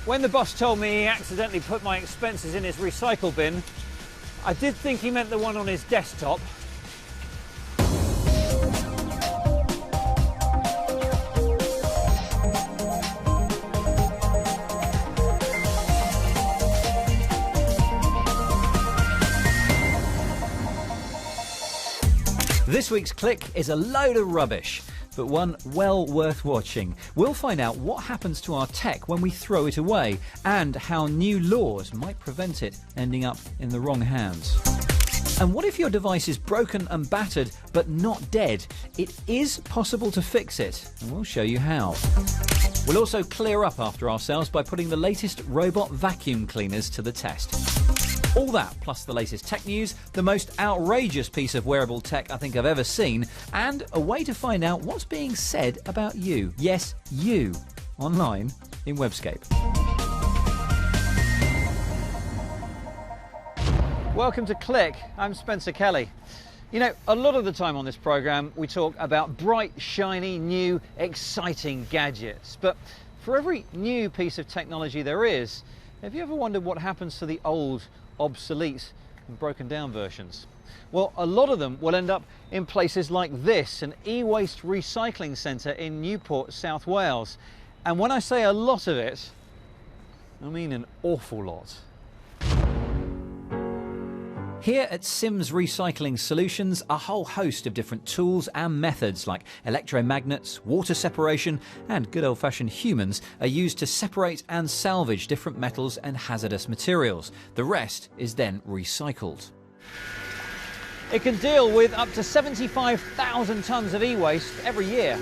When the boss told me he accidentally put my expenses in his recycle bin, I did think he meant the one on his desktop. This week's Click is a load of rubbish, but one well worth watching. We'll find out what happens to our tech when we throw it away and how new laws might prevent it ending up in the wrong hands. And what if your device is broken and battered but not dead? It is possible to fix it, and we'll show you how. We'll also clear up after ourselves by putting the latest robot vacuum cleaners to the test. All that, plus the latest tech news, the most outrageous piece of wearable tech I think I've ever seen, and a way to find out what's being said about you. Yes, you. Online in Webscape. Welcome to Click. I'm Spencer Kelly. You know, a lot of the time on this programme we talk about bright, shiny, new, exciting gadgets. But for every new piece of technology there is, have you ever wondered what happens to the old, obsolete and broken down versions? Well, a lot of them will end up in places like this, an e-waste recycling centre in Newport, South Wales. And when I say a lot of it, I mean an awful lot. Here at Sims Recycling Solutions, a whole host of different tools and methods like electromagnets, water separation and good old-fashioned humans are used to separate and salvage different metals and hazardous materials. The rest is then recycled. It can deal with up to 75,000 tonnes of e-waste every year.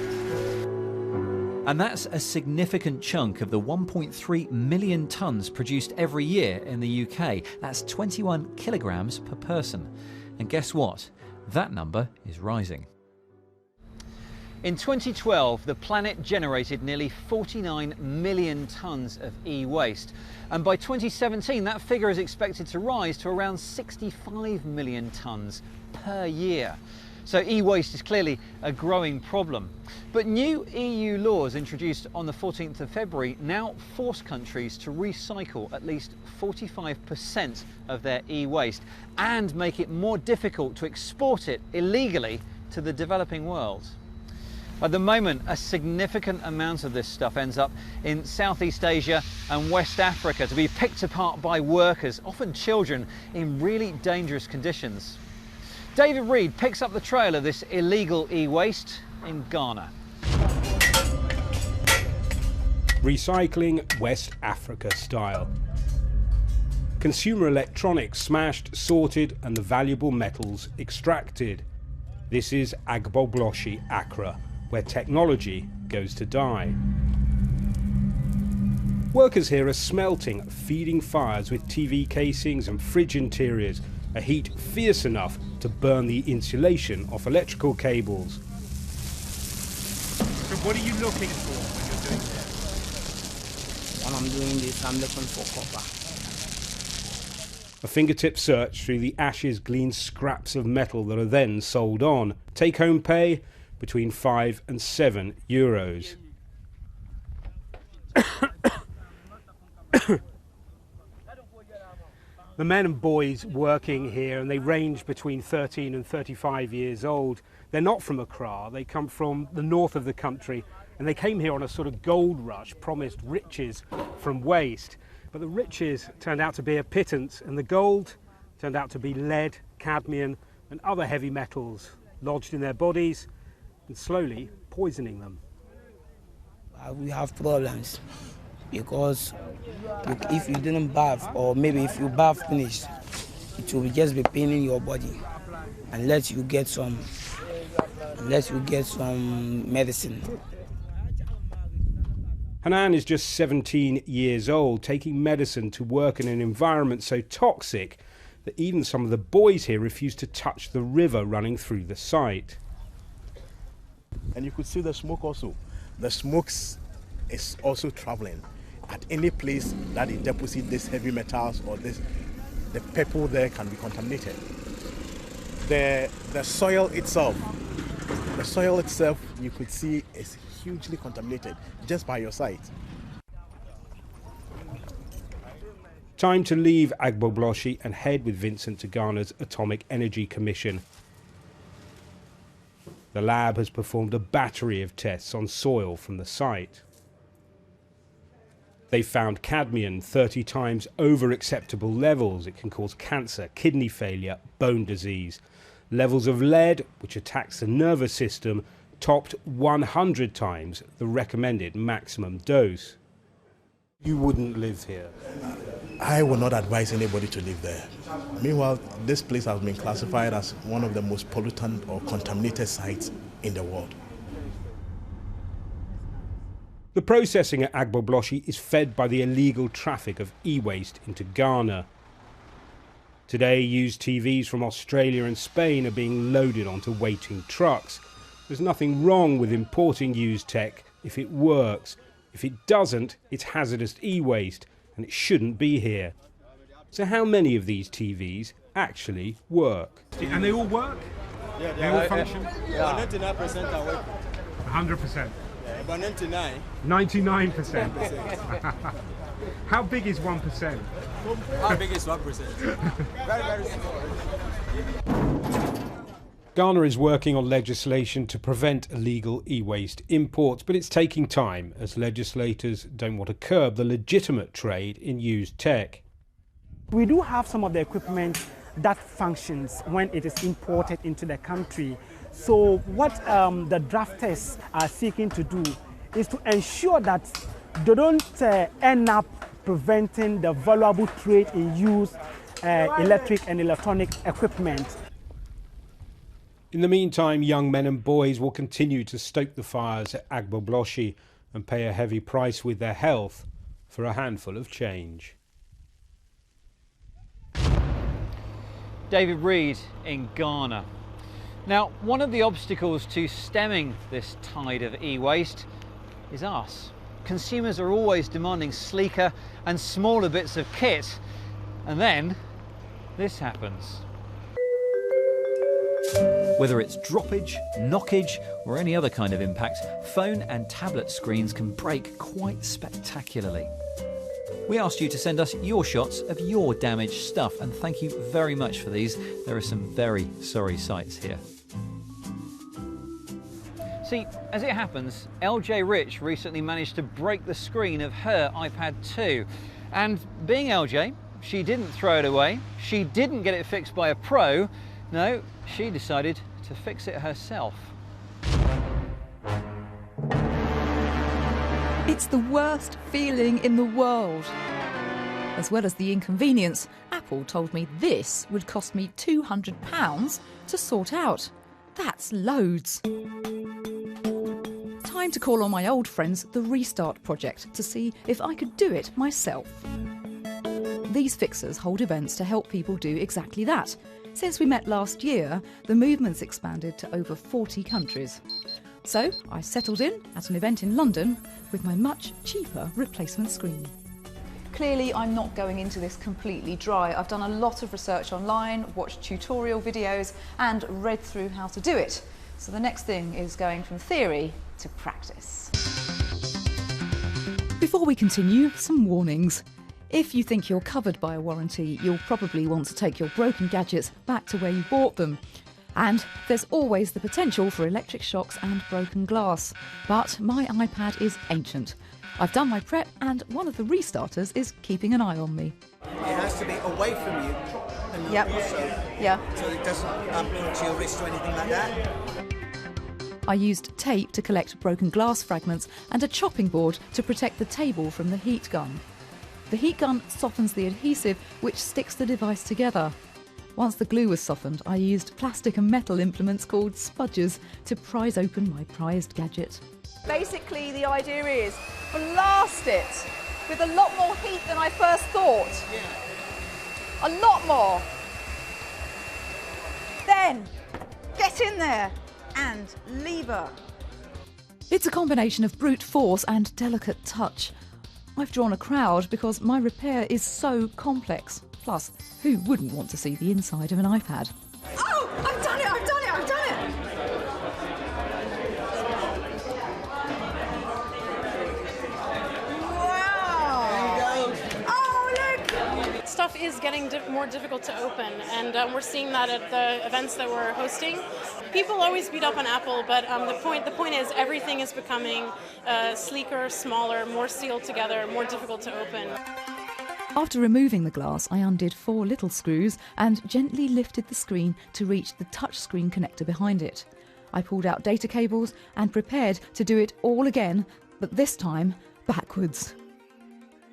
And that's a significant chunk of the 1.3 million tonnes produced every year in the UK. That's 21 kilograms per person. And guess what? That number is rising. In 2012, the planet generated nearly 49 million tonnes of e-waste. And by 2017, that figure is expected to rise to around 65 million tonnes per year. So e-waste is clearly a growing problem. But new EU laws introduced on the 14th of February now force countries to recycle at least 45% of their e-waste and make it more difficult to export it illegally to the developing world. At the moment, a significant amount of this stuff ends up in Southeast Asia and West Africa to be picked apart by workers, often children, in really dangerous conditions. David Reed picks up the trail of this illegal e-waste in Ghana. Recycling West Africa style. Consumer electronics smashed, sorted and the valuable metals extracted. This is Agbogbloshie, Accra, where technology goes to die. Workers here are smelting, feeding fires with TV casings and fridge interiors, a heat fierce enough to burn the insulation off electrical cables. So what are you looking for when you're doing this? When I'm doing this, I'm looking for copper. A fingertip search through the ashes gleans scraps of metal that are then sold on. Take-home pay between 5 and 7 euros. The men and boys working here, and they range between 13 and 35 years old. They're not from Accra, they come from the north of the country, and they came here on a sort of gold rush, promised riches from waste. But the riches turned out to be a pittance, and the gold turned out to be lead, cadmium, and other heavy metals lodged in their bodies and slowly poisoning them. We have problems because if you didn't bath, or maybe if you bath finished, it will just be paining your body unless you get some medicine. Hanan is just 17 years old, taking medicine to work in an environment so toxic that even some of the boys here refuse to touch the river running through the site. And you could see the smoke also. The smoke is also traveling. At any place that it deposits these heavy metals or the people there can be contaminated. The soil itself, you could see is hugely contaminated just by your sight. Time to leave Agbogbloshie and head with Vincent to Ghana's Atomic Energy Commission. The lab has performed a battery of tests on soil from the site. They found cadmium 30 times over acceptable levels. It can cause cancer, kidney failure, bone disease. Levels of lead, which attacks the nervous system, topped 100 times the recommended maximum dose. You wouldn't live here? I would not advise anybody to live there. Meanwhile, this place has been classified as one of the most pollutant or contaminated sites in the world. The processing at Agbogbloshie is fed by the illegal traffic of e-waste into Ghana. Today, used TVs from Australia and Spain are being loaded onto waiting trucks. There's nothing wrong with importing used tech if it works. If it doesn't, it's hazardous e-waste, and it shouldn't be here. So how many of these TVs actually work? And they all work? Yeah, They all function? Yeah, 99% are working. 100%. But 99. 99%. How big is 1%? How big is 1%? Very, very small. Ghana is working on legislation to prevent illegal e-waste imports, but it's taking time as legislators don't want to curb the legitimate trade in used tech. We do have some of the equipment that functions when it is imported into the country. So what the drafters are seeking to do is to ensure that they don't end up preventing the valuable trade in used electric and electronic equipment. In the meantime, young men and boys will continue to stoke the fires at Agbogbloshie and pay a heavy price with their health for a handful of change. David Reed in Ghana. Now, one of the obstacles to stemming this tide of e-waste is us. Consumers are always demanding sleeker and smaller bits of kit, and then this happens. Whether it's droppage, knockage or any other kind of impact, phone and tablet screens can break quite spectacularly. We asked you to send us your shots of your damaged stuff, and thank you very much for these. There are some very sorry sights here. See, as it happens, LJ Rich recently managed to break the screen of her iPad 2. And being LJ, she didn't throw it away, she didn't get it fixed by a pro, no, she decided to fix it herself. It's the worst feeling in the world. As well as the inconvenience, Apple told me this would cost me £200 to sort out. That's loads. Time to call on my old friends, the Restart Project, to see if I could do it myself. These fixers hold events to help people do exactly that. Since we met last year, the movement's expanded to over 40 countries. So I settled in at an event in London with my much cheaper replacement screen. Clearly, I'm not going into this completely dry. I've done a lot of research online, watched tutorial videos and read through how to do it. So the next thing is going from theory to practice. Before we continue, some warnings. If you think you're covered by a warranty, you'll probably want to take your broken gadgets back to where you bought them. And there's always the potential for electric shocks and broken glass. But my iPad is ancient. I've done my prep and one of the restarters is keeping an eye on me. It has to be away from you. And Yep. So it doesn't bump into your wrist or anything like that. I used tape to collect broken glass fragments and a chopping board to protect the table from the heat gun. The heat gun softens the adhesive which sticks the device together. Once the glue was softened, I used plastic and metal implements called spudgers to prise open my prized gadget. Basically, the idea is blast it with a lot more heat than I first thought. A lot more. Then, get in there and lever. It's a combination of brute force and delicate touch. I've drawn a crowd because my repair is so complex. Plus, who wouldn't want to see the inside of an iPad? Oh, I've done it, I've done it, I've done it! Wow! Oh, look! is getting more difficult to open, and we're seeing that at the events that we're hosting. People always beat up on Apple, but the point is everything is becoming sleeker, smaller, more sealed together, more difficult to open. After removing the glass, I undid 4 little screws and gently lifted the screen to reach the touchscreen connector behind it. I pulled out data cables and prepared to do it all again, but this time backwards.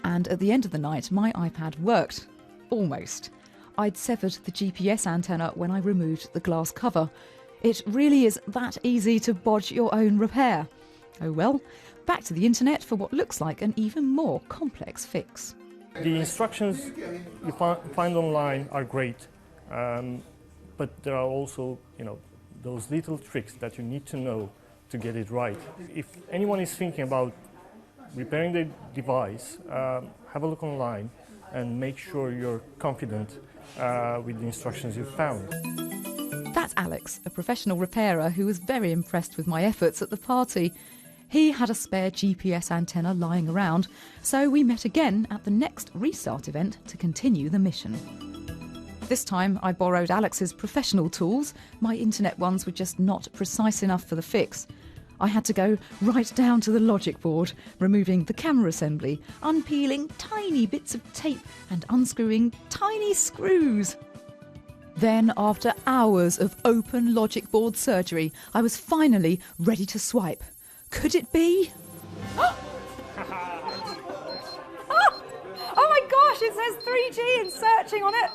And at the end of the night, my iPad worked. Almost. I'd severed the GPS antenna when I removed the glass cover. It really is that easy to bodge your own repair. Oh well, back to the internet for what looks like an even more complex fix. The instructions you find online are great, but there are also, those little tricks that you need to know to get it right. If anyone is thinking about repairing the device, have a look online and make sure you're confident with the instructions you've found. That's Alex, a professional repairer who was very impressed with my efforts at the party. He had a spare GPS antenna lying around, so we met again at the next Restart event to continue the mission. This time I borrowed Alex's professional tools. My internet ones were just not precise enough for the fix. I had to go right down to the logic board, removing the camera assembly, unpeeling tiny bits of tape and unscrewing tiny screws. Then, after hours of open logic board surgery, I was finally ready to swipe. Could it be? Oh my gosh, it says 3G and searching on it.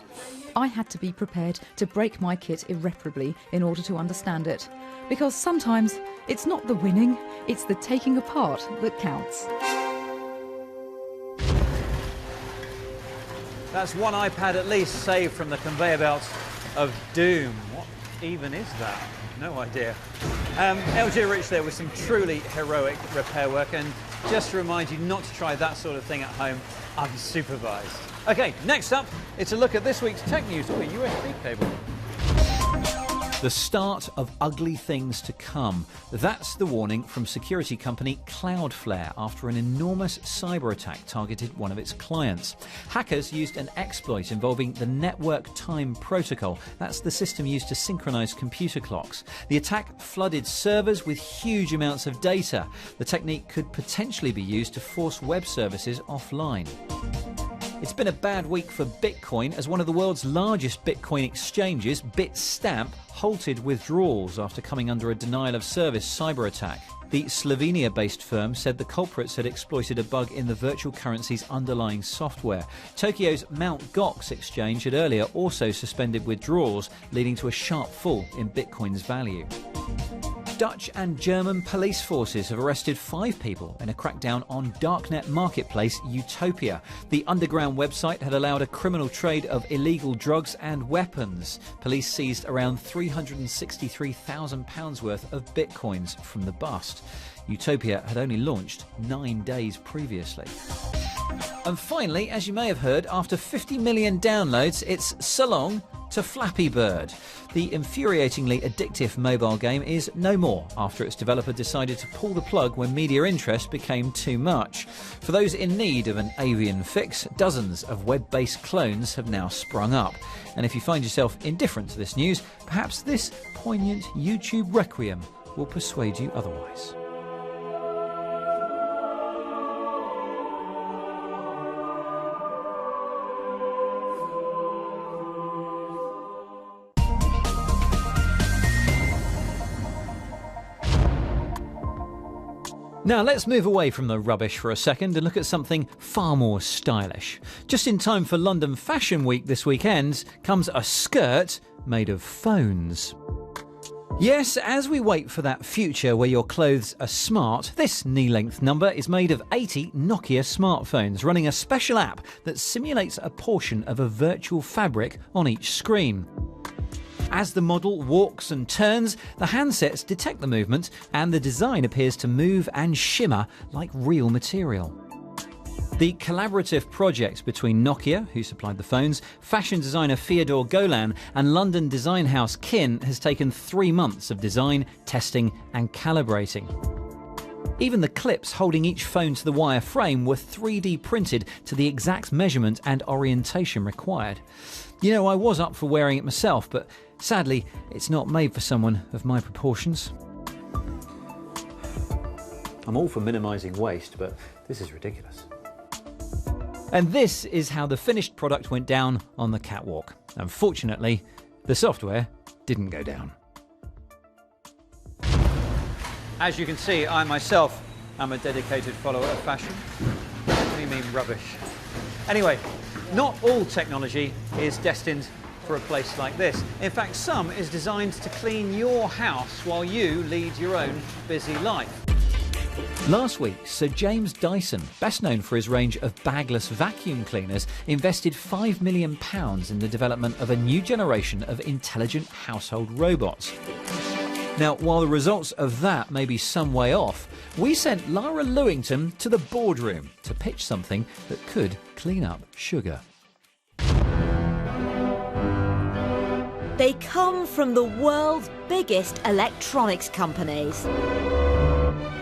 I had to be prepared to break my kit irreparably in order to understand it. Because sometimes it's not the winning, it's the taking apart that counts. That's one iPad at least saved from the conveyor belt of doom. What even is that? No idea. LJ Rich there with some truly heroic repair work, and just to remind you not to try that sort of thing at home, unsupervised. Okay, next up, it's a look at this week's tech news. Oh, a USB cable. The start of ugly things to come. That's the warning from security company Cloudflare after an enormous cyber attack targeted one of its clients. Hackers used an exploit involving the Network Time Protocol. That's the system used to synchronize computer clocks. The attack flooded servers with huge amounts of data. The technique could potentially be used to force web services offline. It's been a bad week for Bitcoin as one of the world's largest Bitcoin exchanges, Bitstamp, halted withdrawals after coming under a denial of service cyber attack. The Slovenia-based firm said the culprits had exploited a bug in the virtual currency's underlying software. Tokyo's Mt. Gox exchange had earlier also suspended withdrawals, leading to a sharp fall in Bitcoin's value. Dutch and German police forces have arrested 5 people in a crackdown on darknet marketplace Utopia. The underground website had allowed a criminal trade of illegal drugs and weapons. Police seized around £363,000 worth of bitcoins from the bust. Utopia had only launched 9 days previously. And finally, as you may have heard, after 50 million downloads, it's so long to Flappy Bird. The infuriatingly addictive mobile game is no more after its developer decided to pull the plug when media interest became too much. For those in need of an avian fix, dozens of web-based clones have now sprung up. And if you find yourself indifferent to this news, perhaps this poignant YouTube requiem will persuade you otherwise. Now let's move away from the rubbish for a second and look at something far more stylish. Just in time for London Fashion Week this weekend comes a skirt made of phones. Yes, as we wait for that future where your clothes are smart, this knee-length number is made of 80 Nokia smartphones running a special app that simulates a portion of a virtual fabric on each screen. As the model walks and turns, the handsets detect the movement and the design appears to move and shimmer like real material. The collaborative project between Nokia, who supplied the phones, fashion designer Fyodor Golan and London design house Kin has taken 3 months of design, testing and calibrating. Even the clips holding each phone to the wire frame were 3D printed to the exact measurement and orientation required. You know, I was up for wearing it myself, but sadly, it's not made for someone of my proportions. I'm all for minimising waste, but this is ridiculous. And this is how the finished product went down on the catwalk. Unfortunately, the software didn't go down. As you can see, I myself am a dedicated follower of fashion. What do you mean rubbish? Anyway, not all technology is destined for a place like this. In fact, some is designed to clean your house while you lead your own busy life. Last week, Sir James Dyson, best known for his range of bagless vacuum cleaners, invested £5 million in the development of a new generation of intelligent household robots. Now, while the results of that may be some way off, we sent Lara Lewington to the boardroom to pitch something that could clean up sugar. They come from the world's biggest electronics companies.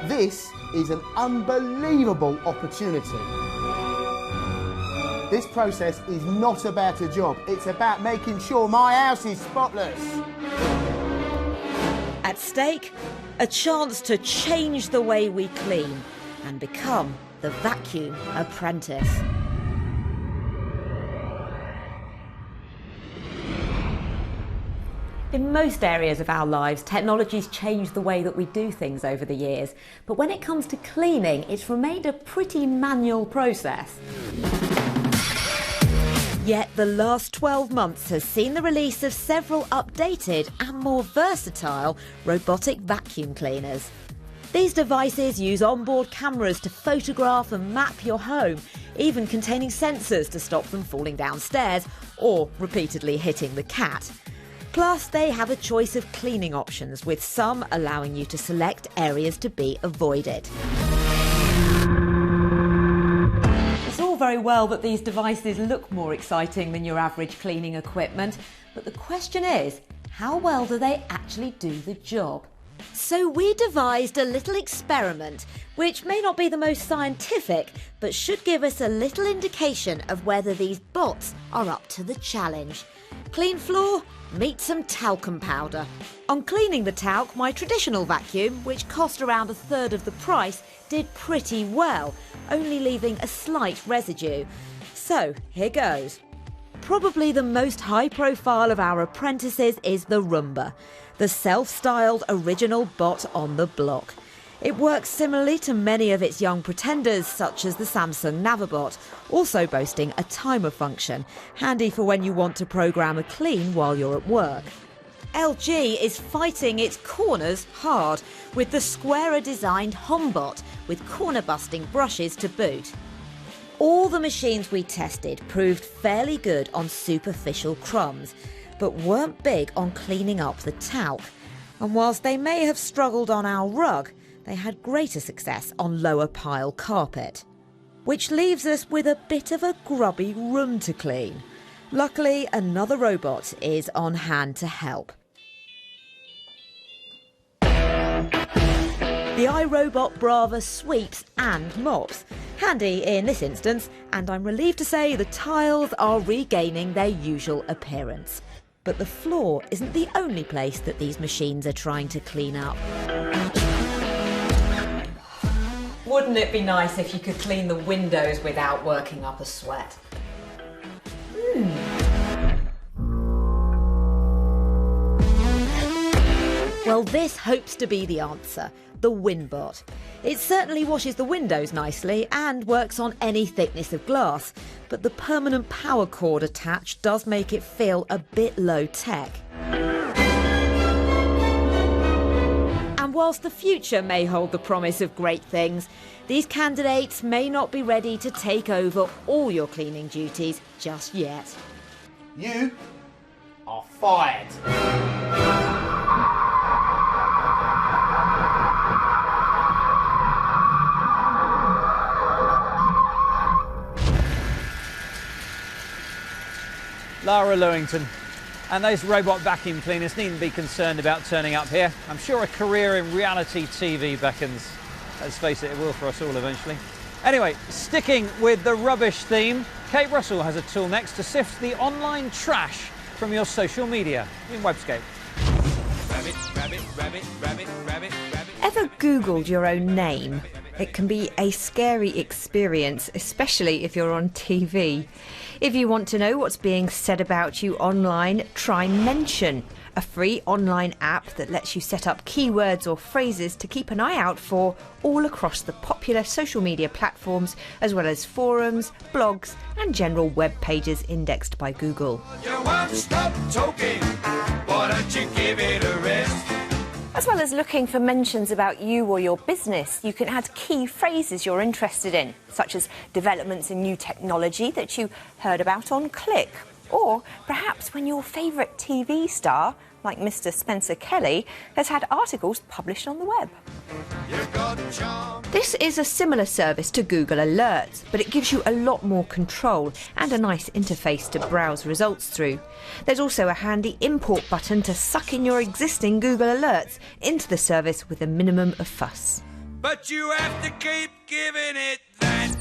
This is an unbelievable opportunity. This process is not about a job, it's about making sure my house is spotless. At stake, a chance to change the way we clean and become the vacuum apprentice. In most areas of our lives, technology's changed the way that we do things over the years. But when it comes to cleaning, it's remained a pretty manual process. Yet the last 12 months has seen the release of several updated and more versatile robotic vacuum cleaners. These devices use onboard cameras to photograph and map your home, even containing sensors to stop them falling downstairs or repeatedly hitting the cat. Plus, they have a choice of cleaning options, with some allowing you to select areas to be avoided. It's all very well that these devices look more exciting than your average cleaning equipment, but the question is, how well do they actually do the job? So we devised a little experiment, which may not be the most scientific, but should give us a little indication of whether these bots are up to the challenge. Clean floor? Meet some talcum powder. On cleaning the talc, my traditional vacuum, which cost around a third of the price, did pretty well, only leaving a slight residue. So, here goes. Probably the most high profile of our apprentices is the Roomba, the self-styled original bot on the block. It works similarly to many of its young pretenders, such as the Samsung Navibot, also boasting a timer function, handy for when you want to program a clean while you're at work. LG is fighting its corners hard with the squarer-designed HomeBot with corner-busting brushes to boot. All the machines we tested proved fairly good on superficial crumbs, but weren't big on cleaning up the talc. And whilst they may have struggled on our rug, they had greater success on lower pile carpet. Which leaves us with a bit of a grubby room to clean. Luckily, another robot is on hand to help. The iRobot Brava sweeps and mops. Handy in this instance, and I'm relieved to say the tiles are regaining their usual appearance. But the floor isn't the only place that these machines are trying to clean up. Wouldn't it be nice if you could clean the windows without working up a sweat? Well, this hopes to be the answer, the WinBot. It certainly washes the windows nicely and works on any thickness of glass, but the permanent power cord attached does make it feel a bit low-tech. And whilst the future may hold the promise of great things, these candidates may not be ready to take over all your cleaning duties just yet. You are fired. Lara Lewington. And those robot vacuum cleaners needn't be concerned about turning up here. I'm sure a career in reality TV beckons. Let's face it, it will for us all eventually. Anyway, sticking with the rubbish theme, Kate Russell has a tool next to sift the online trash from your social media in Webscape. Ever Googled your own name? It can be a scary experience, especially if you're on TV. If you want to know what's being said about you online, try Mention, a free online app that lets you set up keywords or phrases to keep an eye out for all across the popular social media platforms, as well as forums, blogs and general web pages indexed by Google. You won't stop talking, why don't you give it a rest? As well as looking for mentions about you or your business, you can add key phrases you're interested in, such as developments in new technology that you heard about on Click, or perhaps when your favourite TV star, like Mr. Spencer Kelly, has had articles published on the web. This is a similar service to Google Alerts, but it gives you a lot more control and a nice interface to browse results through. There's also a handy import button to suck in your existing Google Alerts into the service with a minimum of fuss. But you have to keep giving it that.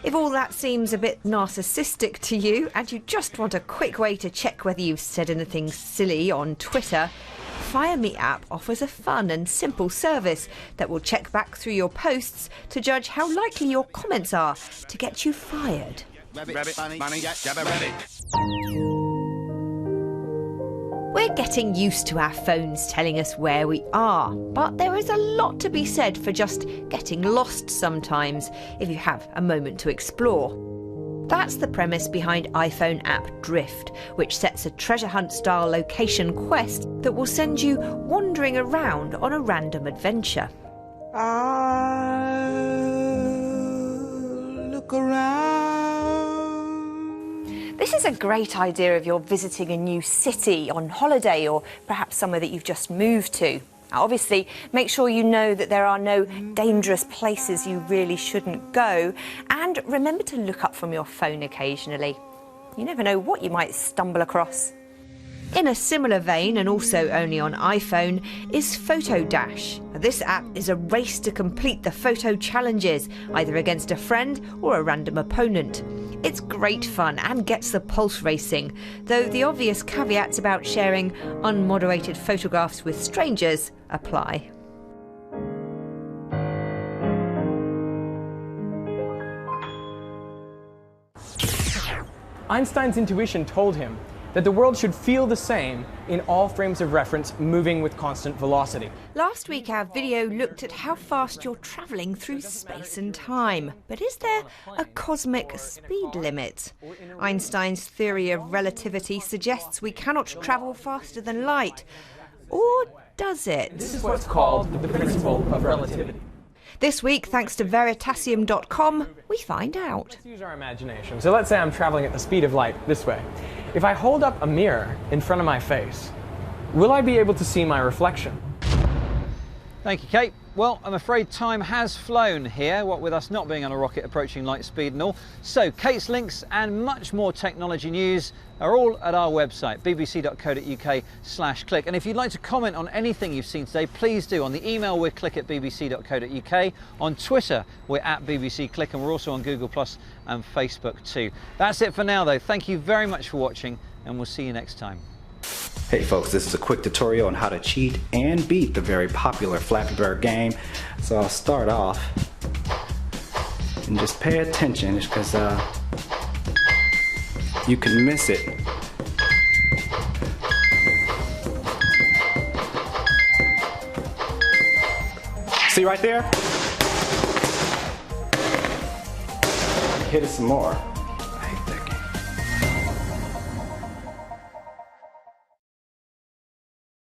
If all that seems a bit narcissistic to you and you just want a quick way to check whether you've said anything silly on Twitter, FireMe app offers a fun and simple service that will check back through your posts to judge how likely your comments are to get you fired. Rabbit, bunny, jabba rabbit. We're getting used to our phones telling us where we are, but there is a lot to be said for just getting lost sometimes if you have a moment to explore. That's the premise behind iPhone app Drift, which sets a treasure hunt style location quest that will send you wandering around on a random adventure. Look around. This is a great idea if you're visiting a new city on holiday or perhaps somewhere that you've just moved to. Now, obviously, make sure you know that there are no dangerous places you really shouldn't go, and remember to look up from your phone occasionally. You never know what you might stumble across. In a similar vein, and also only on iPhone, is Photo Dash. This app is a race to complete the photo challenges, either against a friend or a random opponent. It's great fun and gets the pulse racing, though the obvious caveats about sharing unmoderated photographs with strangers apply. Einstein's intuition told him that the world should feel the same in all frames of reference moving with constant velocity. Last week our video looked at how fast you're travelling through space and time. But is there a cosmic speed limit? Einstein's theory of relativity suggests we cannot travel faster than light. Or does it? This is what's called the principle of relativity. This week, thanks to Veritasium.com, we find out. Let's use our imagination. So let's say I'm traveling at the speed of light this way. If I hold up a mirror in front of my face, will I be able to see my reflection? Thank you, Kate. Well, I'm afraid time has flown here, what with us not being on a rocket approaching light speed and all. So Kate's links and much more technology news are all at our website, bbc.co.uk/click. And if you'd like to comment on anything you've seen today, please do. On the email, we're click@bbc.co.uk. On Twitter, we're @bbcclick, and we're also on Google Plus and Facebook too. That's it for now, though. Thank you very much for watching, and we'll see you next time. Hey folks, this is a quick tutorial on how to cheat and beat the very popular Flappy Bird game. So I'll start off and just pay attention because you can miss it. See right there? Hit it some more.